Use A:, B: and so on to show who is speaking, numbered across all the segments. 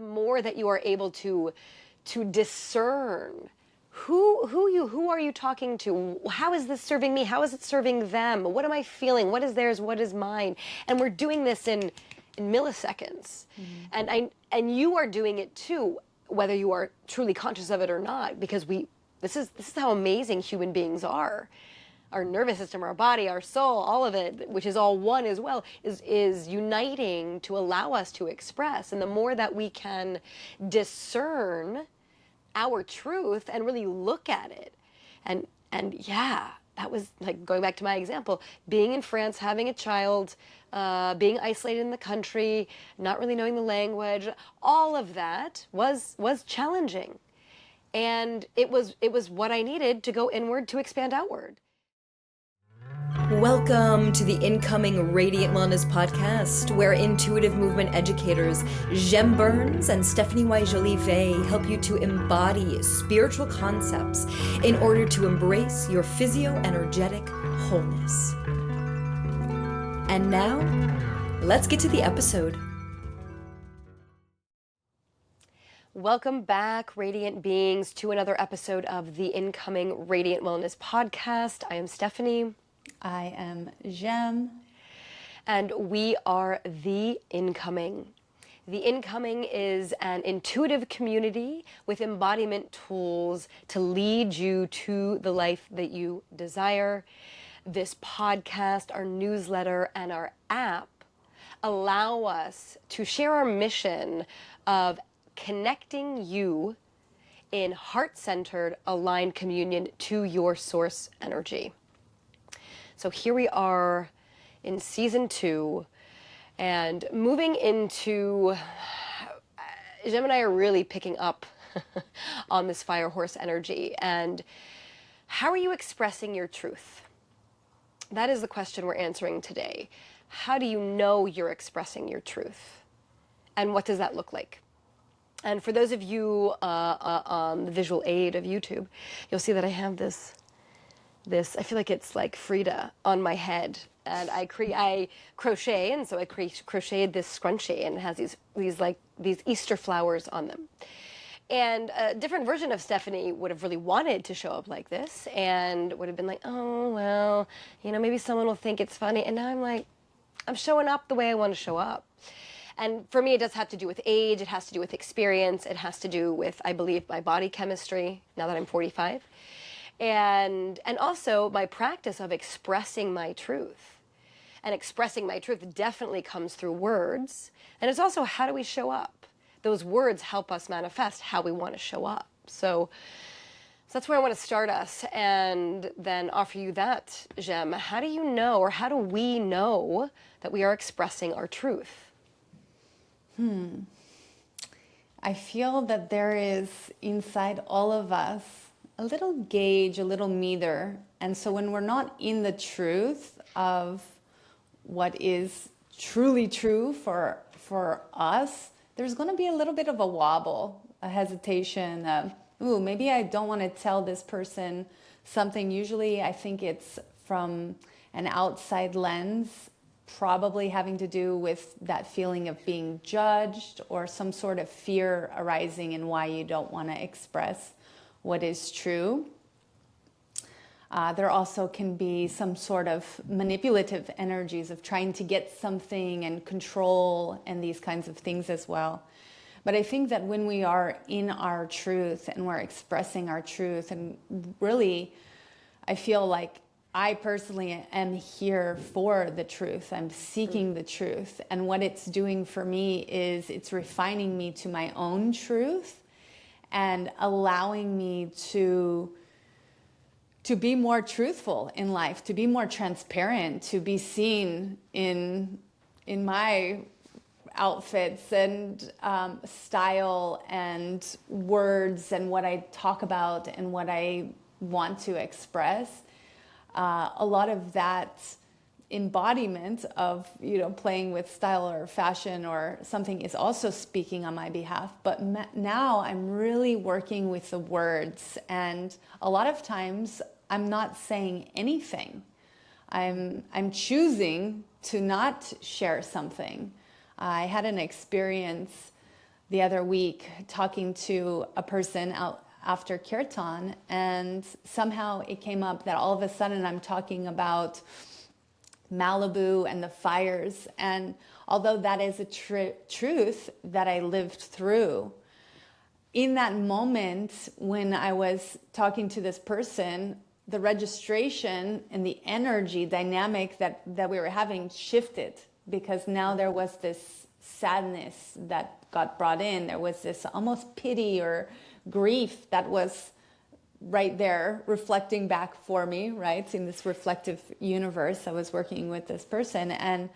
A: the more that you are able to discern who are you talking to? How is this serving me? How is it serving them? What am I feeling? What is theirs? What is mine? And we're doing this in milliseconds. And you are doing it too, whether you are truly conscious of it or not, because this is how amazing human beings are. Our nervous system, our body, our soul, all of it, which is all one as well, is uniting to allow us to express. And the more that we can discern our truth and really look at it, and yeah, that was like going back to my example, being in France, having a child, being isolated in the country, not really knowing the language, all of that was challenging, and it was what I needed to go inward to expand outward. Welcome to the Incoming Radiant Wellness Podcast, where intuitive movement educators Jem Burns and Stephanie Jolie help you to embody spiritual concepts in order to embrace your physio-energetic wholeness. And now, let's get to the episode. Welcome back, Radiant Beings, to another episode of the Incoming Radiant Wellness Podcast. I am Stephanie.
B: I am Jem.
A: And we are The Incoming. The Incoming is an intuitive community with embodiment tools to lead you to the life that you desire. This podcast, our newsletter, and our app allow us to share our mission of connecting you in heart-centered, aligned communion to your source energy. So here we are in season 2 and moving into, Jem and I are really picking up on this fire horse energy. And how are you expressing your truth? That is the question we're answering today. How do you know you're expressing your truth? And what does that look like? And for those of you on the visual aid of YouTube, you'll see that I have this, I feel like it's like Frida on my head, and I crochet, and so I crocheted this scrunchie, and it has these Easter flowers on them. And a different version of Stephanie would have really wanted to show up like this, and would have been like, oh, well, maybe someone will think it's funny. And now I'm like, I'm showing up the way I want to show up. And for me, it does have to do with age, it has to do with experience, it has to do with, I believe, my body chemistry, now that I'm 45. And also my practice of expressing my truth. And expressing my truth definitely comes through words. And it's also, how do we show up? Those words help us manifest how we want to show up. So that's where I want to start us, and then offer you that, Jem. How do you know, or how do we know that we are expressing our truth?
B: I feel that there is inside all of us a little gauge, a little meter. And so when we're not in the truth of what is truly true for us, there's going to be a little bit of a wobble, a hesitation of, ooh, maybe I don't want to tell this person something. Usually I think it's from an outside lens, probably having to do with that feeling of being judged or some sort of fear arising in why you don't want to express what is true. There also can be some sort of manipulative energies of trying to get something and control and these kinds of things as well. But I think that when we are in our truth and we're expressing our truth, and really, I feel like I personally am here for the truth. I'm seeking the truth. And what it's doing for me is it's refining me to my own truth and allowing me to be more truthful in life, to be more transparent, to be seen in my outfits and style and words and what I talk about and what I want to express. A lot of that embodiment of, playing with style or fashion or something is also speaking on my behalf. But now I'm really working with the words, and a lot of times I'm not saying anything. I'm choosing to not share something. I had an experience the other week talking to a person out after kirtan, and somehow it came up that all of a sudden I'm talking about Malibu and the fires. And although that is a truth that I lived through, in that moment when I was talking to this person, the registration and the energy dynamic that we were having shifted, because now there was this sadness that got brought in. There was this almost pity or grief that was right there reflecting back for me, right? In this reflective universe, I was working with this person. And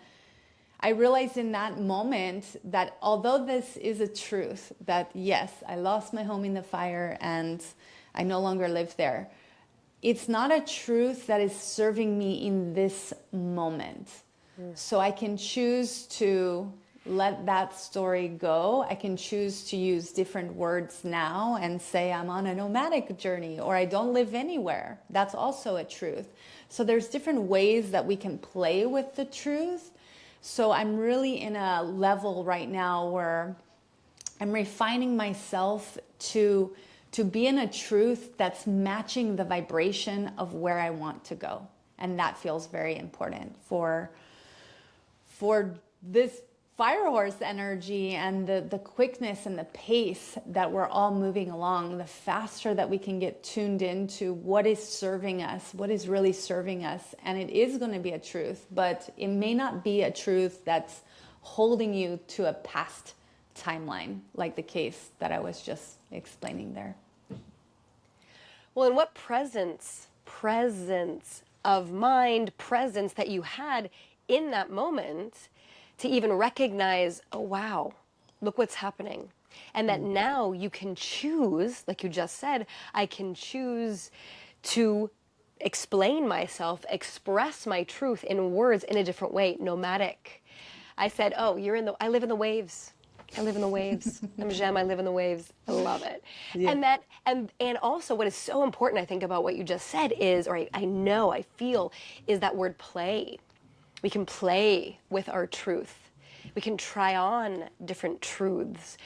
B: I realized in that moment that although this is a truth, that yes, I lost my home in the fire and I no longer live there, it's not a truth that is serving me in this moment. So I can choose to let that story go. I can choose to use different words now and say I'm on a nomadic journey, or I don't live anywhere. That's also a truth. So there's different ways that we can play with the truth. So I'm really in a level right now where I'm refining myself to be in a truth that's matching the vibration of where I want to go. And that feels very important for this fire horse energy and the quickness and the pace that we're all moving along. The faster that we can get tuned into what is serving us, what is really serving us. And it is going to be a truth, but it may not be a truth that's holding you to a past timeline, like the case that I was just explaining there.
A: Well, and what presence of mind, presence that you had in that moment to even recognize, oh, wow, look what's happening. And that now you can choose, like you just said, I can choose to explain myself, express my truth in words in a different way, nomadic. I said, oh, I live in the waves. I live in the waves. I'm Jem, I live in the waves. I love it. Yeah. And also what is so important, I think, about what you just said is, or I feel, is that word play. We can play with our truth. We can try on different truths.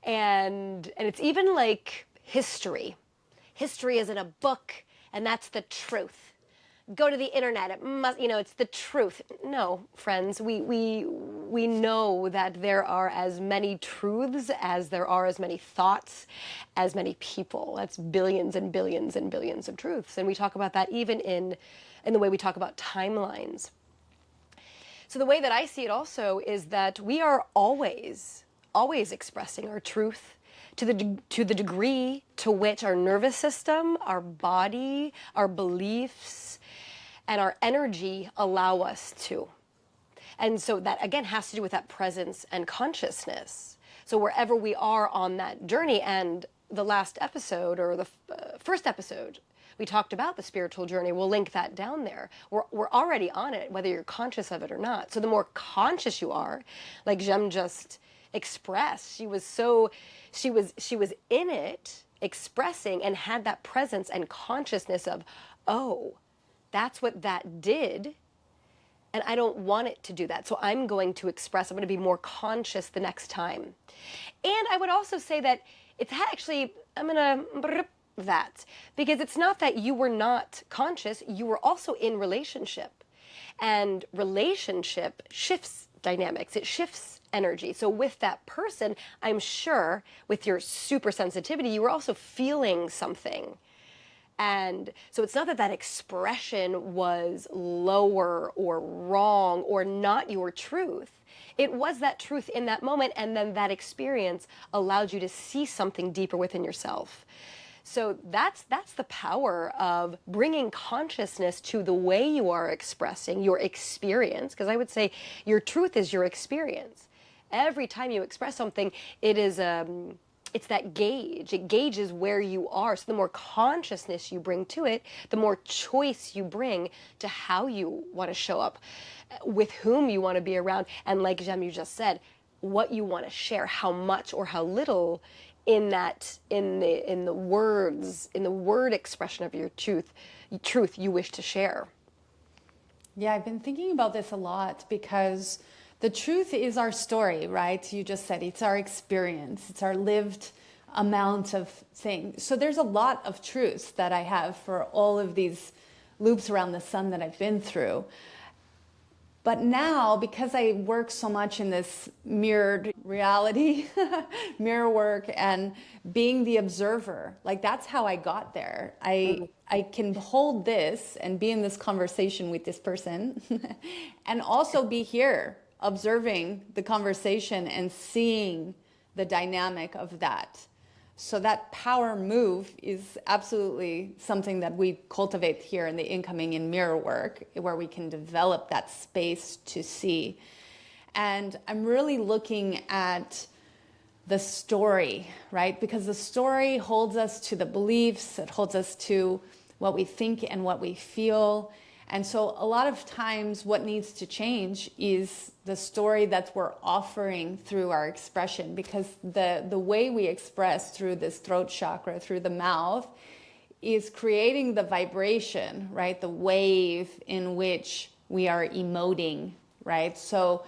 A: And it's even like history. History is in a book, and that's the truth. Go to the internet, it must, it's the truth. No, friends, we know that there are as many truths as there are as many thoughts, as many people. That's billions and billions and billions of truths. And we talk about that even in the way we talk about timelines. So the way that I see it also is that we are always expressing our truth to the degree to which our nervous system, our body, our beliefs, and our energy allow us to. And so that, again, has to do with that presence and consciousness. So wherever we are on that journey, and the last episode, or the first episode, we talked about the spiritual journey. We'll link that down there. We're already on it, whether you're conscious of it or not. So the more conscious you are, like Jem just expressed, she was in it, expressing, and had that presence and consciousness of, oh, that's what that did, and I don't want it to do that. So I'm going to express, I'm going to be more conscious the next time. And I would also say that it's actually, I'm going to that, because it's not that you were not conscious, you were also in relationship, and relationship shifts dynamics, it shifts energy. So with that person, I'm sure with your super sensitivity, you were also feeling something. And so it's not that that expression was lower or wrong or not your truth. It was that truth in that moment, and then that experience allowed you to see something deeper within yourself. So that's the power of bringing consciousness to the way you are expressing your experience, because I would say your truth is your experience. Every time you express something, it is it's that gauge. It gauges where you are. So the more consciousness you bring to it, the more choice you bring to how you want to show up, with whom you want to be around, and like Jem, you just said, what you want to share, how much or how little in the word expression of your truth you wish to share.
B: Yeah, I've been thinking about this a lot, because The truth is our story, right? You just said it's our experience, it's our lived amount of things. So there's a lot of truths that I have for all of these loops around the sun that I've been through. But now, because I work so much in this mirrored reality, mirror work, and being the observer, like that's how I got there. I can hold this and be in this conversation with this person and also be here observing the conversation and seeing the dynamic of that. So that power move is absolutely something that we cultivate here in the incoming in mirror work, where we can develop that space to see. And I'm really looking at the story, right? Because the story holds us to the beliefs, it holds us to what we think and what we feel. And so a lot of times what needs to change is the story that we're offering through our expression, because the way we express through this throat chakra, through the mouth, is creating the vibration, right? The wave in which we are emoting, right? So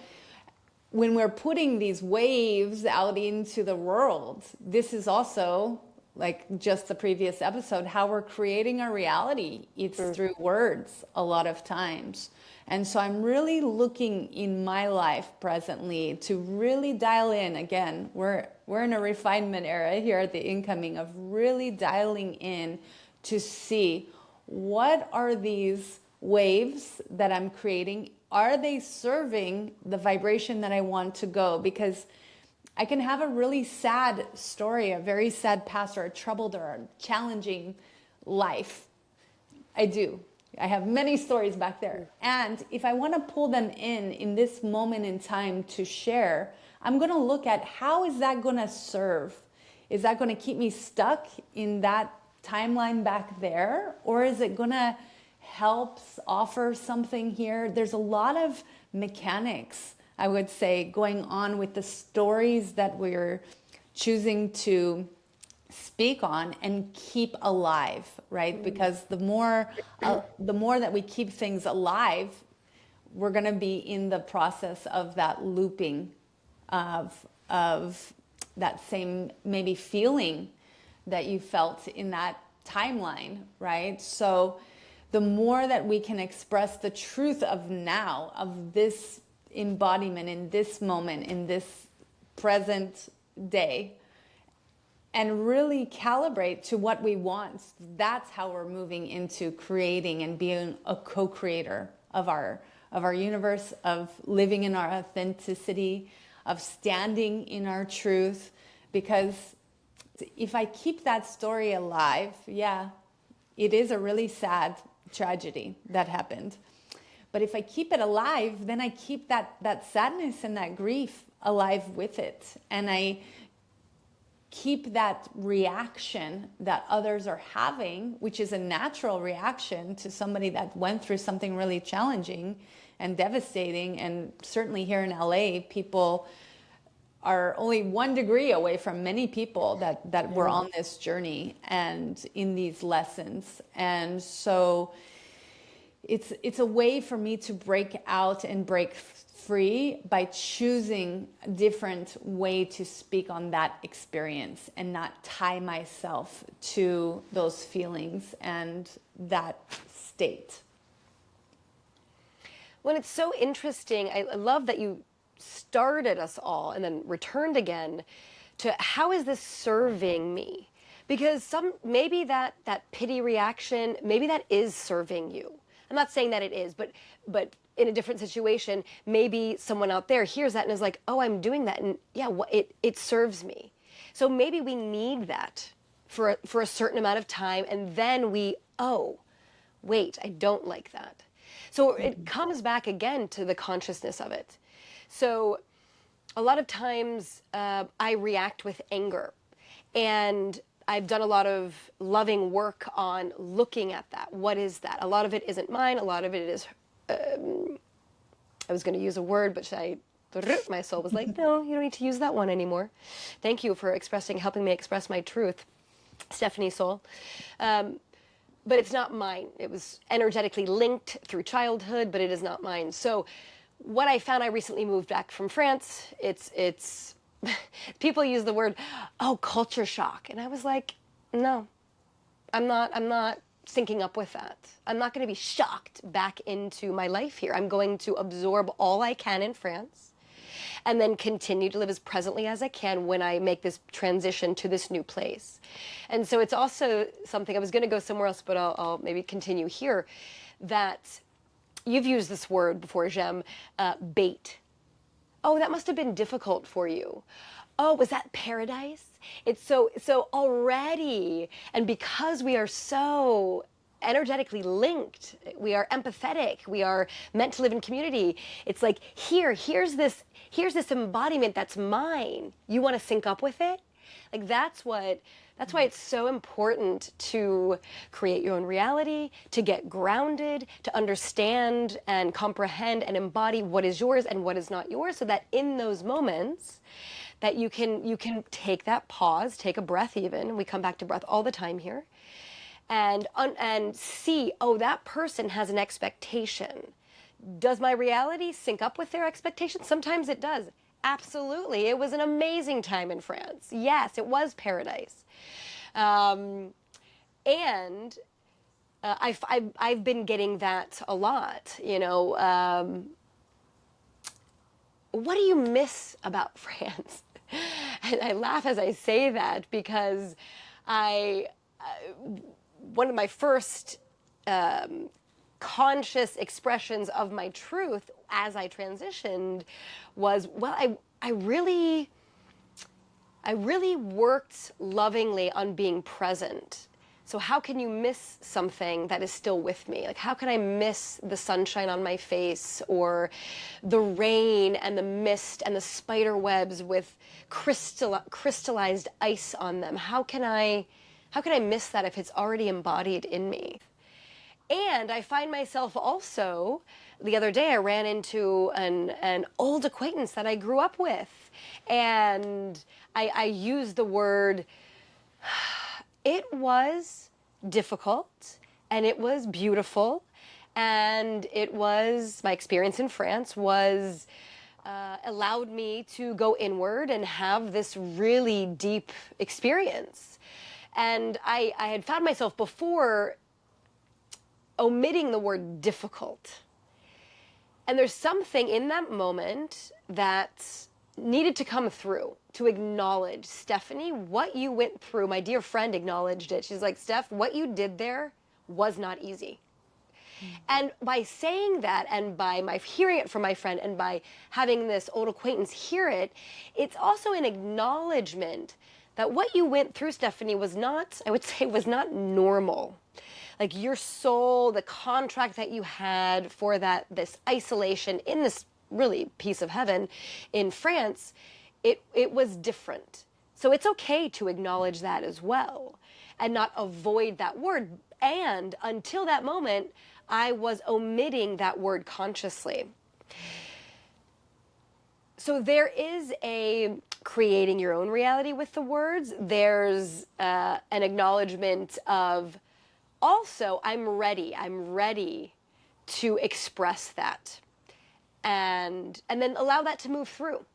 B: when we're putting these waves out into the world, this is also, like just the previous episode, how we're creating our reality. It's through words a lot of times. And so I'm really looking in my life presently to really dial in. Again, we're in a refinement era here at the incoming of really dialing in to see what are these waves that I'm creating. Are they serving the vibration that I want to go? Because I can have a really sad story, a very sad past, or a troubled or a challenging life. I do. I have many stories back there. And if I want to pull them in this moment in time to share, I'm going to look at how is that going to serve? Is that going to keep me stuck in that timeline back there? Or is it going to help offer something here? There's a lot of mechanics, I would say, going on with the stories that we're choosing to speak on and keep alive, right? Because the more that we keep things alive, we're going to be in the process of that looping of that same maybe feeling that you felt in that timeline, right? So the more that we can express the truth of now, of this embodiment in this moment, in this present day, and really calibrate to what we want, that's how we're moving into creating and being a co-creator of our universe, of living in our authenticity, of standing in our truth. Because if I keep that story alive, yeah, it is a really sad tragedy that happened. But if I keep it alive, then I keep that sadness and that grief alive with it. And I keep that reaction that others are having, which is a natural reaction to somebody that went through something really challenging and devastating. And certainly here in LA, people are only 1 degree away from many people that were on this journey and in these lessons. And so it's a way for me to break out and break free by choosing a different way to speak on that experience and not tie myself to those feelings and that state.
A: Well, it's so interesting. I love that you started us all and then returned again to how is this serving me? Because maybe that pity reaction, maybe that is serving you. I'm not saying that it is, but in a different situation, maybe someone out there hears that and is like, oh, I'm doing that. And yeah, it serves me. So maybe we need that for a certain amount of time. And then oh, wait, I don't like that. So it comes back again to the consciousness of it. So a lot of times I react with anger, and I've done a lot of loving work on looking at that. What is that? A lot of it isn't mine. A lot of it is, I was going to use a word, but my soul was like, no, you don't need to use that one anymore. Thank you for helping me express my truth, Stephanie Soul. But it's not mine. It was energetically linked through childhood, but it is not mine. So what I found, I recently moved back from France. It's people use the word, oh, culture shock. And I was like, no, I'm not syncing up with that. I'm not going to be shocked back into my life here. I'm going to absorb all I can in France and then continue to live as presently as I can when I make this transition to this new place. And so it's also something, I was going to go somewhere else, but I'll maybe continue here, that you've used this word before, Jem, bait. Oh, that must have been difficult for you. Oh, was that paradise? It's so already, and because we are so energetically linked, we are empathetic, we are meant to live in community. It's like, here's this embodiment that's mine. You want to sync up with it? Like that's why it's so important to create your own reality, to get grounded, to understand and comprehend and embody what is yours and what is not yours, so that in those moments that you can take that pause, take a breath even. We come back to breath all the time here. And see, oh, that person has an expectation. Does my reality sync up with their expectations? Sometimes it does. Absolutely. It was an amazing time in France. Yes, it was paradise. And I've been getting that a lot, you know. What do you miss about France? And I laugh as I say that because one of my first conscious expressions of my truth as I transitioned was, well, I really worked lovingly on being present. So how can you miss something that is still with me? Like, how can I miss the sunshine on my face, or the rain and the mist and the spider webs with crystallized ice on them? How can I miss that if it's already embodied in me? And I find myself also, the other day I ran into an old acquaintance that I grew up with, and I used the word, it was difficult and it was beautiful, and it was, my experience in France was, allowed me to go inward and have this really deep experience. And I had found myself before omitting the word difficult. And there's something in that moment that needed to come through, to acknowledge, Stephanie, what you went through. My dear friend acknowledged it. She's like, Steph, what you did there was not easy. And by saying that, and by my hearing it from my friend, and by having this old acquaintance hear it, it's also an acknowledgement that what you went through, Stephanie, was not, I would say, was not normal. Like your soul, the contract that you had for this isolation in this really piece of heaven in France, it was different. So it's okay to acknowledge that as well and not avoid that word. And until that moment, I was omitting that word consciously. So there is a creating your own reality with the words. There's an acknowledgement of also, I'm ready to express that. And then allow that to move through.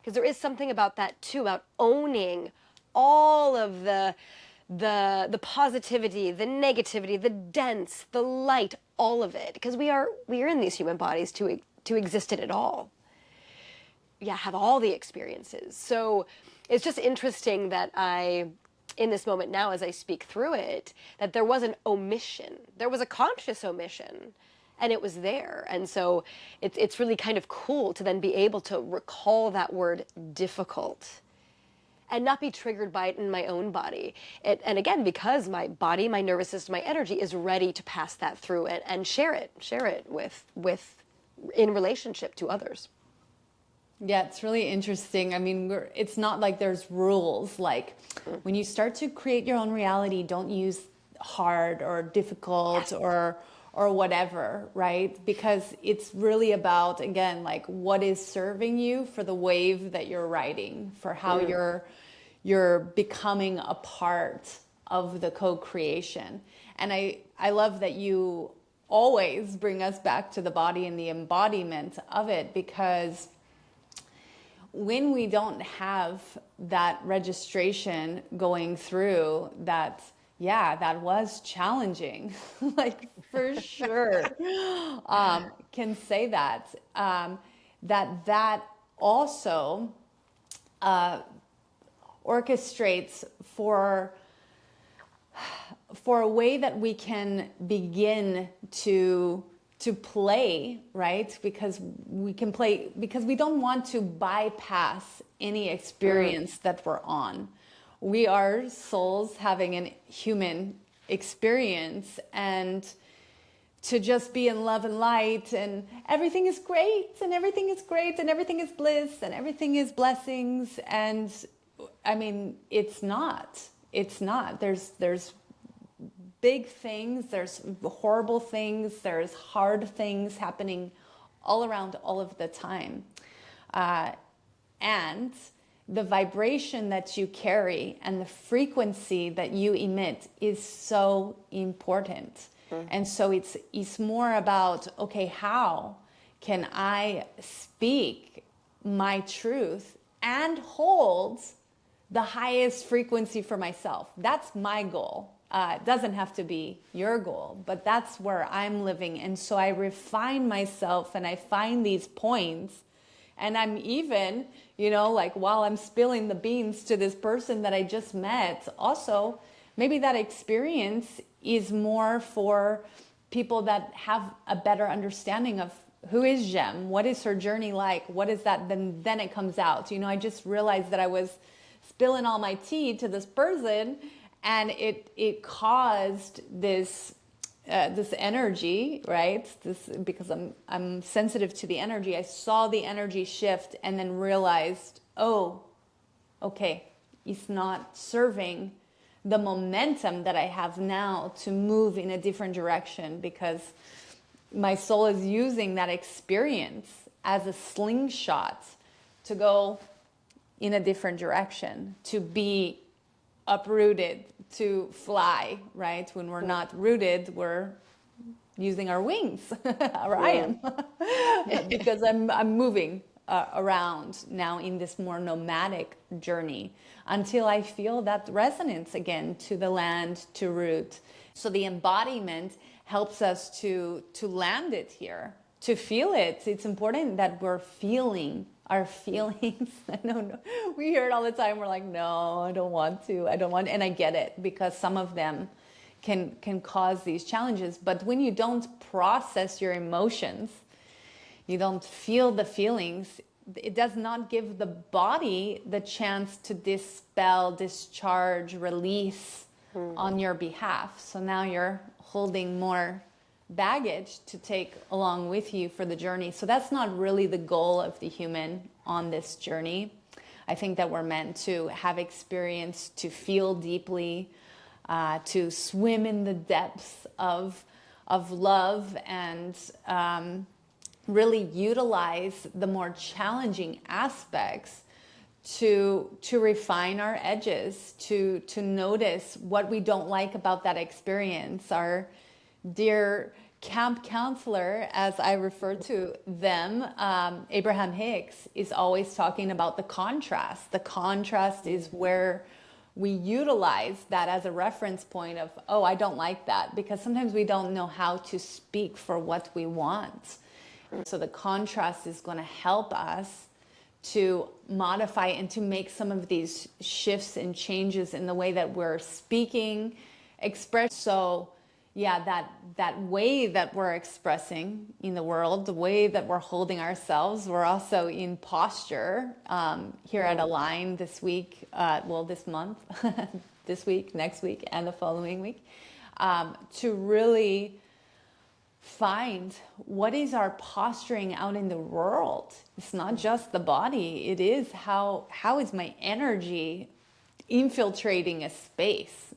A: Because there is something about that too, about owning all of the positivity, the negativity, the dense, the light, all of it. Because we are in these human bodies to exist in it all. Yeah, have all the experiences. So it's just interesting that in this moment now, as I speak through it, that there was an omission. There was a conscious omission, and it was there. And so it's really kind of cool to then be able to recall that word difficult and not be triggered by it in my own body. And again, because my body, my nervous system, my energy is ready to pass that through and share it with in relationship to others.
B: Yeah, it's really interesting. I mean, it's not like there's rules. Like when you start to create your own reality, don't use hard or difficult or whatever, right? Because it's really about, again, like what is serving you for the wave that you're riding, for how you're becoming a part of the co-creation. And I love that you always bring us back to the body and the embodiment of it, because when we don't have that registration going through, that, yeah, that was challenging, like for sure, can say that, that also orchestrates for a way that we can begin to play, right? Because we can play, because we don't want to bypass any experience that we're on. We are souls having a human experience, and to just be in love and light and everything is great and everything is great and everything is bliss and everything is blessings. And I mean, it's not. There's big things, there's horrible things, there's hard things happening all around all of the time. And the vibration that you carry and the frequency that you emit is so important. And so it's more about, okay, how can I speak my truth and hold the highest frequency for myself? That's my goal. It doesn't have to be your goal, but that's where I'm living. And so I refine myself and I find these points, and I'm even, like while I'm spilling the beans to this person that I just met, also maybe that experience is more for people that have a better understanding of who is Jem, what is her journey like, what is that, then it comes out. I just realized that I was spilling all my tea to this person, and it caused this energy, right? Because I'm sensitive to the energy. I saw the energy shift and then realized, oh, okay, it's not serving the momentum that I have now to move in a different direction, because my soul is using that experience as a slingshot to go in a different direction, to be uprooted, to fly, right? When we're not rooted, we're using our wings, or I am, because I'm moving around now in this more nomadic journey until I feel that resonance again to the land, to root. So the embodiment helps us to land it here, to feel it. It's important that we're feeling our feelings. No, we hear it all the time. We're like, no, I don't want to. And I get it, because some of them can cause these challenges. But when you don't process your emotions, you don't feel the feelings, it does not give the body the chance to dispel, discharge, release on your behalf. So now you're holding more baggage to take along with you for the journey. So that's not really the goal of the human on this journey. I think that we're meant to have experience, to feel deeply, to swim in the depths of love, and really utilize the more challenging aspects to refine our edges, to notice what we don't like about that experience. Our dear camp counselor, as I refer to them, Abraham Hicks, is always talking about the contrast. The contrast is where we utilize that as a reference point of, oh, I don't like that, because sometimes we don't know how to speak for what we want. So the contrast is going to help us to modify and to make some of these shifts and changes in the way that we're speaking, express. So yeah, that way that we're expressing in the world, the way that we're holding ourselves, we're also in posture here at Align this week, this month, this week, next week, and the following week, to really find what is our posturing out in the world. It's not just the body, it is how is my energy infiltrating a space.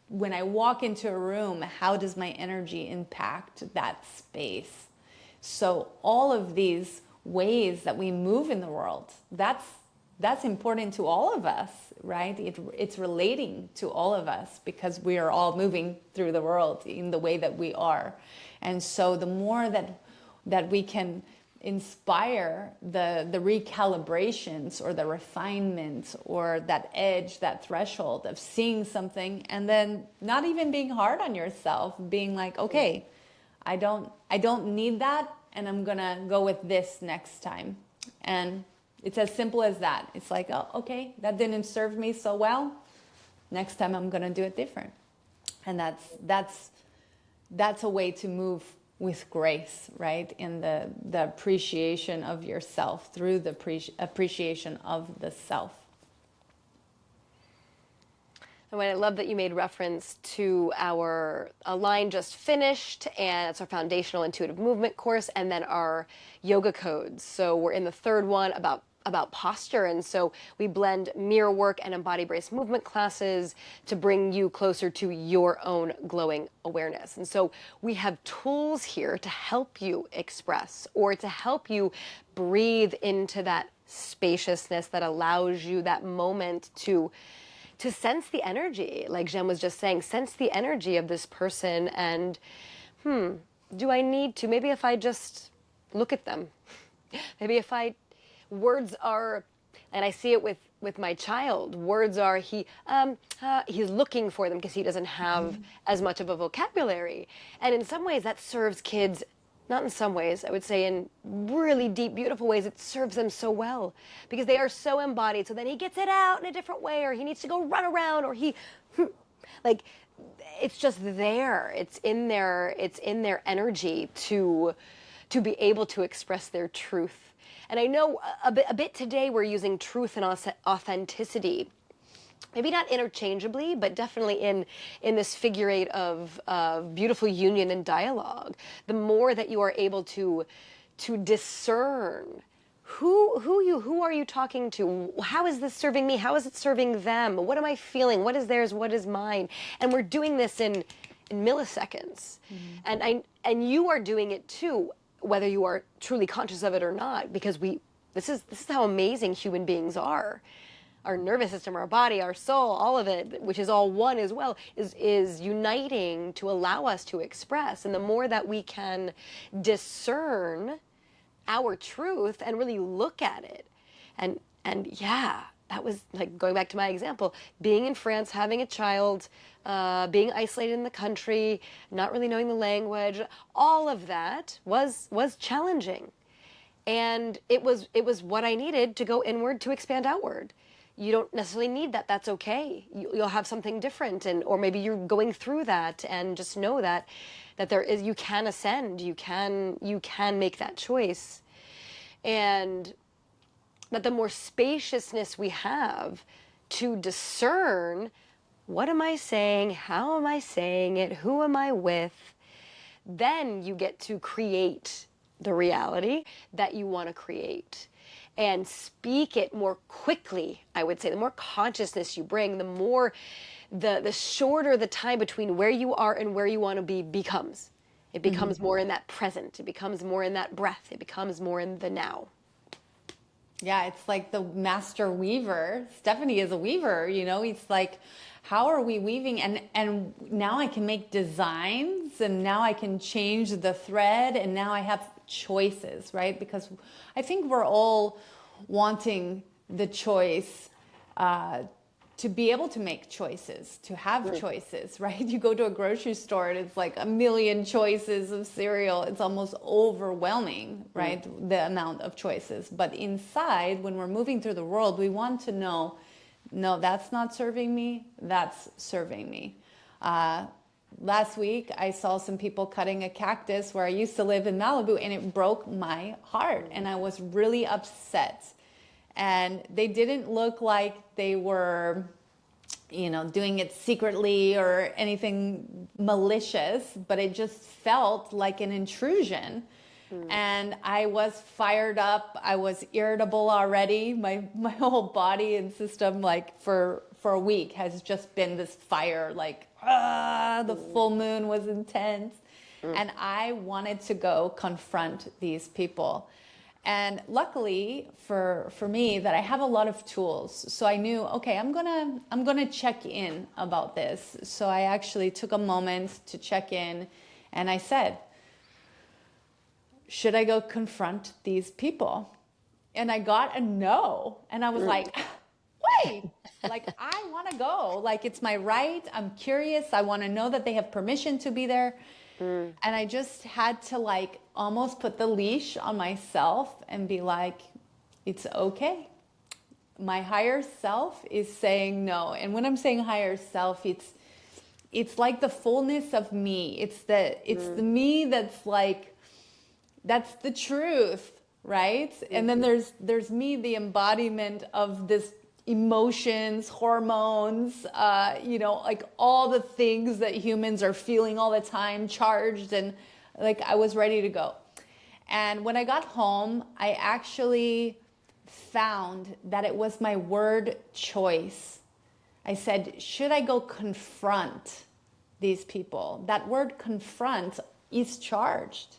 B: When I walk into a room, how does my energy impact that space? So all of these ways that we move in the world, that's that's important to all of us, right? It's relating to all of us because we are all moving through the world in the way that we are. And so the more that we can inspire the recalibrations or the refinements or that edge, that threshold of seeing something and then not even being hard on yourself, being like, okay, I don't need that, and I'm gonna go with this next time. And it's as simple as that. It's like, oh, okay, that didn't serve me so well. Next time I'm gonna do it different. And that's a way to move with grace, right? In the appreciation of yourself through the appreciation of the self.
A: And I love that you made reference to our Align just finished, and it's our foundational intuitive movement course, and then our yoga codes. So we're in the third one about posture, and so we blend MirrorWork and emBODYbrace movement classes to bring you closer to your own glowing awareness. And so we have tools here to help you express or to help you breathe into that spaciousness that allows you that moment to sense the energy, like Jen was just saying, sense the energy of this person and, do I need to? Maybe if I just look at them, maybe if words are, and I see it with my child, words are, he's looking for them because he doesn't have as much of a vocabulary. And in some ways that serves kids, not in some ways, I would say in really deep, beautiful ways, it serves them so well because they are so embodied. So then he gets it out in a different way, or he needs to go run around, or like, it's just there. It's in their energy to be able to express their truth. And I know a bit today we're using truth and authenticity, maybe not interchangeably, but definitely in this figure eight of beautiful union and dialogue. The more that you are able to discern who are you talking to? How is this serving me? How is it serving them? What am I feeling? What is theirs? What is mine? And we're doing this in milliseconds. And you are doing it too, whether you are truly conscious of it or not, because this is how amazing human beings are. Our nervous system, our body, our soul, all of it, which is all one as well, is uniting to allow us to express. And the more that we can discern our truth and really look at it, and yeah, that was like going back to my example, being in France, having a child, being isolated in the country, not really knowing the language, all of that was challenging. And it was what I needed to go inward to expand outward. You don't necessarily need that. That's okay. You'll have something different, or maybe you're going through that, and just know that you can ascend. You can make that choice, and that the more spaciousness we have to discern, what am I saying? How am I saying it? Who am I with? Then you get to create the reality that you want to create. And speak it more quickly, I would say. The more consciousness you bring, the more, the shorter the time between where you are and where you want to be becomes. It becomes more in that present. It becomes more in that breath. It becomes more in the now.
B: Yeah, it's like the master weaver. Stephanie is a weaver, it's like, how are we weaving? And now I can make designs, and now I can change the thread, and now I have choices, right? Because I think we're all wanting the choice to be able to make choices, to have choices, right? You go to a grocery store and it's like a million choices of cereal. It's almost overwhelming, right? The amount of choices. But inside, when we're moving through the world, we want to know, no, that's not serving me, that's serving me. Last week, I saw some people cutting a cactus where I used to live in Malibu, and it broke my heart, and I was really upset. And they didn't look like they were, doing it secretly or anything malicious, but it just felt like an intrusion. And I was fired up. I was irritable already. My whole body and system, like for a week, has just been this fire, like, the full moon was intense. And I wanted to go confront these people. And luckily for me that I have a lot of tools. So I knew, okay, I'm gonna check in about this. So I actually took a moment to check in, and I said, should I go confront these people? And I got a no. And I was like, wait, like I want to go. Like it's my right. I'm curious. I want to know that they have permission to be there. And I just had to like almost put the leash on myself and be like, it's okay. My higher self is saying no. And when I'm saying higher self, it's like the fullness of me. It's the me that's like, that's the truth, right? And then there's me, the embodiment of this emotions, hormones, like all the things that humans are feeling all the time, charged, and like I was ready to go. And when I got home, I actually found that it was my word choice. I said, should I go confront these people? That word confront is charged.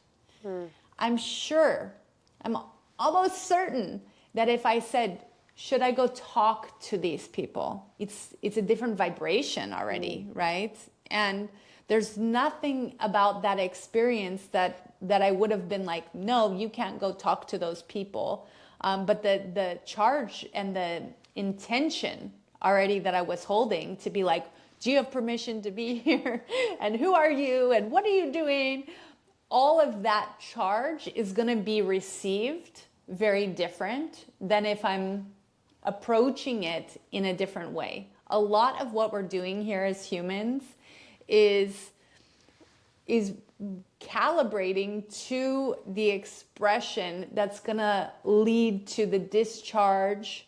B: I'm sure, I'm almost certain that if I said, should I go talk to these people? It's a different vibration already, right? And there's nothing about that experience that I would have been like, no, you can't go talk to those people. But the charge and the intention already that I was holding to be like, do you have permission to be here? And who are you? And what are you doing? All of that charge is going to be received very different than if I'm approaching it in a different way. A lot of what we're doing here as humans is calibrating to the expression that's going to lead to the discharge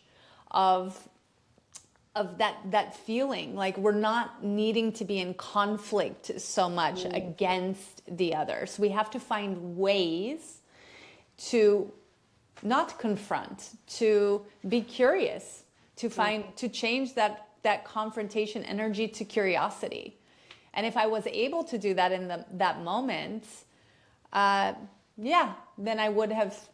B: of that feeling. Like we're not needing to be in conflict so much against the others. We have to find ways to not confront, to be curious, to change that confrontation energy to curiosity. And if I was able to do that in that moment, then I would have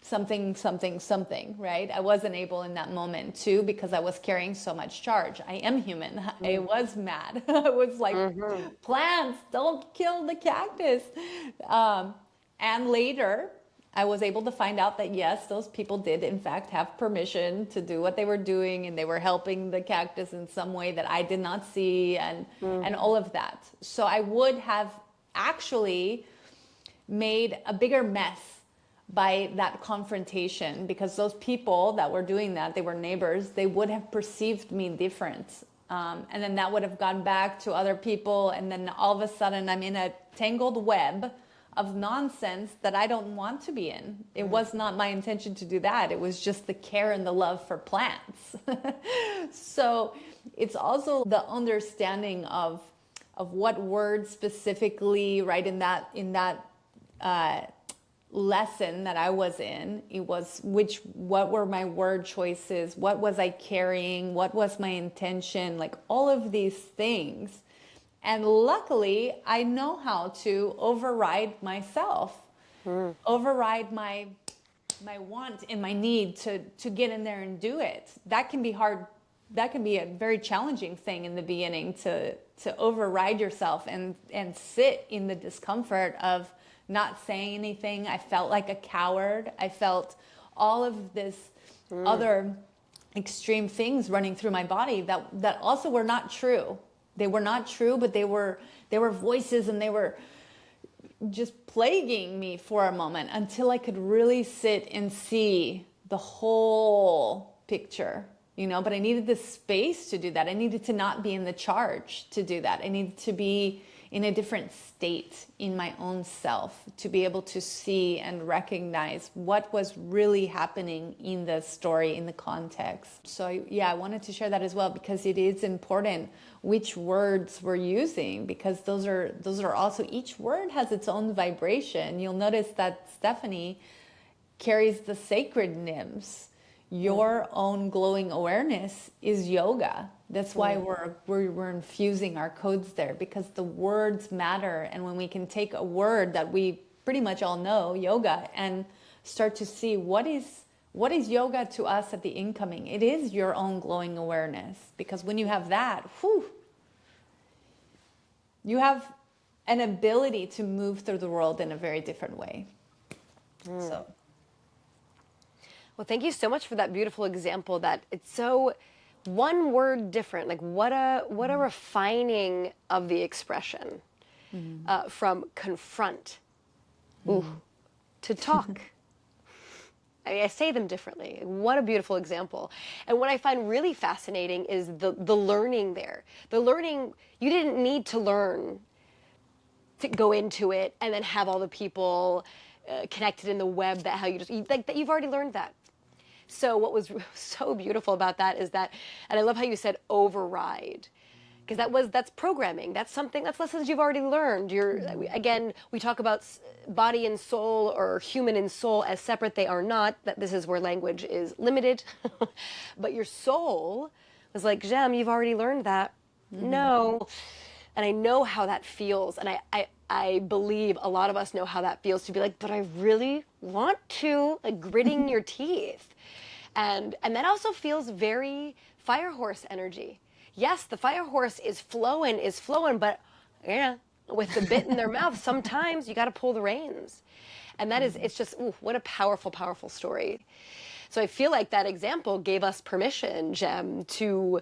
B: something, right? I wasn't able in that moment too, because I was carrying so much charge. I am human. I was mad. I was like, plants, don't kill the cactus. And later, I was able to find out that yes, those people did in fact have permission to do what they were doing, and they were helping the cactus in some way that I did not see, and all of that. So I would have actually made a bigger mess by that confrontation, because those people that were doing that, they were neighbors, they would have perceived me different. And then that would have gone back to other people, and then all of a sudden I'm in a tangled web of nonsense that I don't want to be in. It was not my intention to do that. It was just the care and the love for plants. So it's also the understanding of what words specifically, right, in that lesson that I was in, it was what were my word choices, what was I carrying, what was my intention, like all of these things. And luckily, I know how to override myself, override my want and my need to get in there and do it. That can be hard. That can be a very challenging thing in the beginning, to override yourself and sit in the discomfort of not saying anything. I felt like a coward. I felt all of this other extreme things running through my body that also were not true. They were not true, but they were voices, and they were just plaguing me for a moment until I could really sit and see the whole picture, but I needed the space to do that. I needed to not be in the charge to do that. I needed to be in a different state in my own self to be able to see and recognize what was really happening in the story, in the context. So yeah, I wanted to share that as well, because it is important which words we're using, because those are also, each word has its own vibration. You'll notice that Stephanie carries the sacred nymphs. Your own glowing awareness is yoga. That's why we're infusing our codes there, because the words matter. And when we can take a word that we pretty much all know, yoga, and start to see what is yoga to us at the incoming. It is your own glowing awareness, because when you have that, you have an ability to move through the world in a very different way. So,
A: well, thank you so much for that beautiful example. That it's so one word different. Like what a refining of the expression from confront to talk. I mean, I say them differently. What a beautiful example. And what I find really fascinating is the learning there. The learning, you didn't need to learn to go into it and then have all the people connected in the web that how you just, like that you've already learned that. So what was so beautiful about that is that, and I love how you said override, because that's programming. That's something, that's lessons you've already learned. Again, we talk about body and soul, or human and soul, as separate. They are not. That this is where language is limited. But your soul was like, Jem, you've already learned that. No. And I know how that feels. And I believe a lot of us know how that feels, to be like, but I really want to, like gritting your teeth. And that also feels very fire horse energy. Yes, the fire horse is flowing, but yeah, with the bit in their mouth, sometimes you got to pull the reins. And that is, it's just, ooh, what a powerful, powerful story. So I feel like that example gave us permission, Jem, to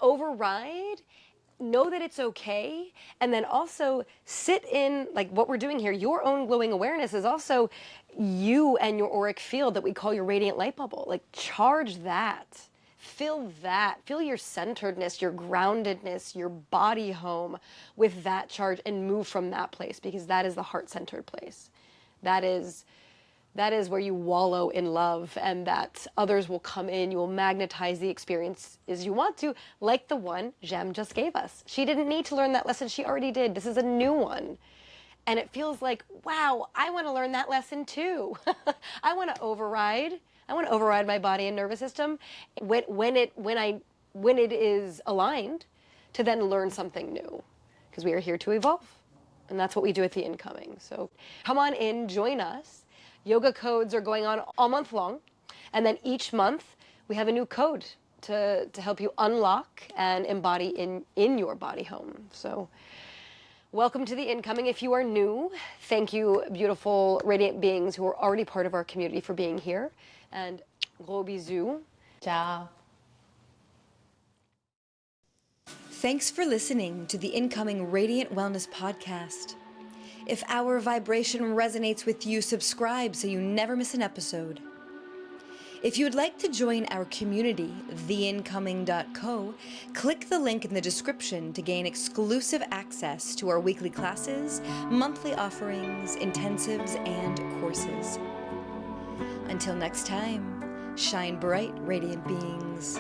A: override, know that it's okay, and then also sit in, like what we're doing here, your own glowing awareness is also you and your auric field that we call your radiant light bubble. Like charge that. Feel your centeredness, your groundedness, your body home with that charge, and move from that place, because that is the heart-centered place. That is where you wallow in love, and that others will come in. You will magnetize the experience as you want to, like the one Jem just gave us. She didn't need to learn that lesson. She already did. This is a new one. And it feels like, wow, I want to learn that lesson too. I want to override my body and nervous system when it is aligned, to then learn something new, because we are here to evolve, and that's what we do at the incoming. So come on in, join us. Yoga codes are going on all month long, and then each month we have a new code to help you unlock and embody in your body home. So welcome to the incoming. If you are new, thank you, beautiful radiant beings who are already part of our community, for being here. And gros bisous.
B: ciao.
C: Thanks for listening to the Incoming Radiant Wellness Podcast. If our vibration resonates with you, subscribe so you never miss an episode. If you would like to join our community, theincoming.co, click the link in the description to gain exclusive access to our weekly classes, monthly offerings, intensives, and courses. Until next time, shine bright, radiant beings.